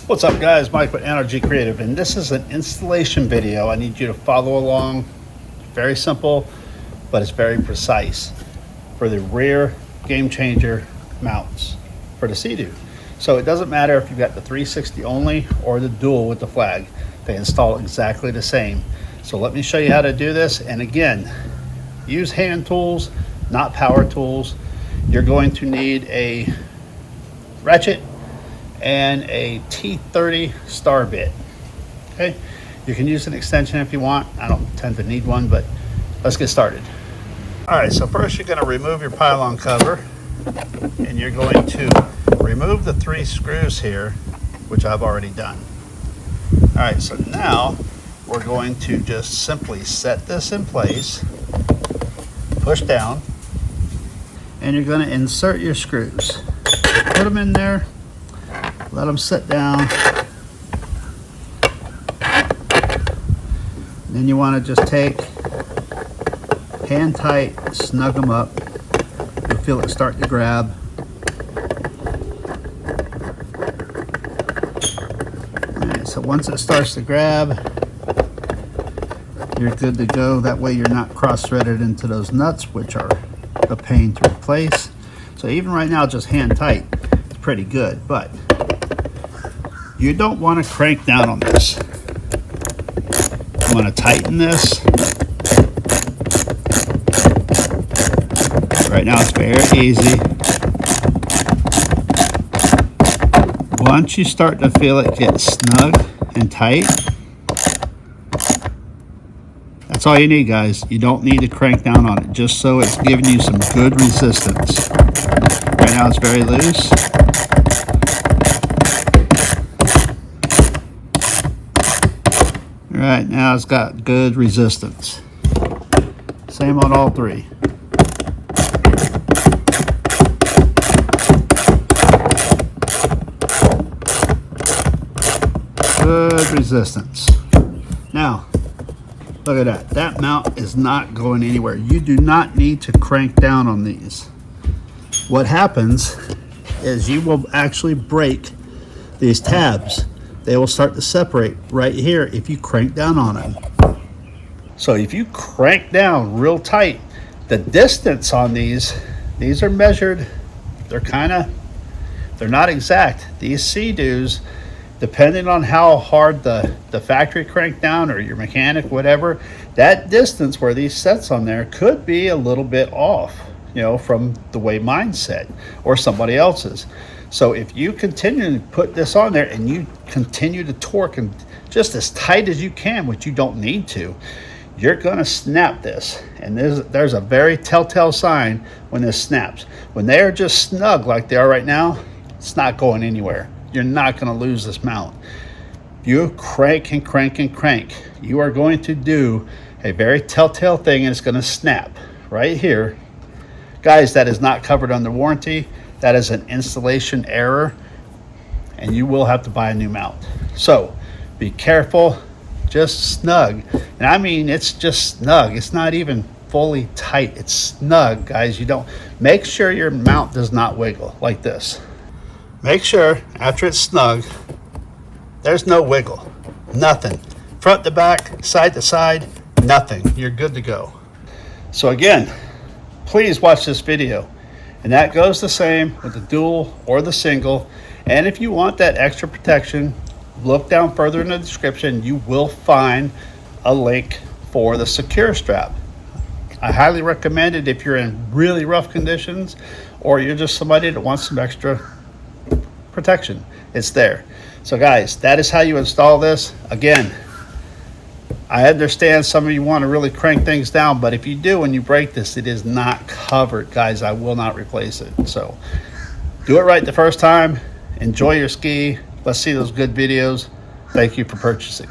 What's up guys, Mike with NRGcreativ, and this is an installation video. I need you to follow along. Very simple, but it's very precise for the rear game changer mounts for the Sea-Doo. So it doesn't matter if you've got the 360 only or the dual with the flag. They install exactly the same. So let me show you how to do this. And again, use hand tools, not power tools. You're going to need a ratchet and a T30 star bit. Okay, you can use an extension if you want. I don't tend to need one, but let's get started. All right, so first you're going to remove your pylon cover, and you're going to remove the 3 screws here, which I've already done. All right, so now we're going to just simply set this in place, push down, and you're going to insert your screws. Put them in there, let them sit down. Then you want to just take, hand tight, snug them up. You'll feel it start to grab. Alright, so once it starts to grab, you're good to go. That way you're not cross-threaded into those nuts, which are a pain to replace. So even right now, just hand tight, it's pretty good, but you don't want to crank down on this. You want to tighten this. Right now it's very easy. Once you start to feel it get snug and tight, that's all you need, guys. You don't need to crank down on it, just so it's giving you some good resistance. Right now it's very loose. Right now it's got good resistance. Same on all 3. Good resistance. Now, look at that. That mount is not going anywhere. You do not need to crank down on these. What happens is you will actually break these tabs. They will start to separate right here if you crank down on them. So if you crank down real tight, the distance on these are measured. They're not exact. These Sea-Doos, depending on how hard the factory cranked down or your mechanic, whatever, that distance where these sets on there could be a little bit off, you know, from the way mine's set or somebody else's. So if you continue to put this on there and you continue to torque and just as tight as you can, which you don't need to, you're gonna snap this. And there's a very telltale sign when this snaps. When they are just snug like they are right now, it's not going anywhere. You're not gonna lose this mount. If you crank and crank and crank, you are going to do a very telltale thing, and it's gonna snap right here. Guys, that is not covered under warranty. That is an installation error, and you will have to buy a new mount. So be careful, just snug. And I mean, it's just snug. It's not even fully tight. It's snug, guys. You don't, make sure your mount does not wiggle like this. Make sure after it's snug, there's no wiggle, nothing. Front to back, side to side, nothing. You're good to go. So again, please watch this video. And that goes the same with the dual or the single. And if you want that extra protection, look down further in the description. You will find a link for the secure strap. I highly recommend it if you're in really rough conditions or you're just somebody that wants some extra protection. It's there. So guys, that is how you install this. Again, I understand some of you want to really crank things down, but if you do and you break this, it is not covered, guys. I will not replace it. So do it right the first time. Enjoy your ski. Let's see those good videos. Thank you for purchasing.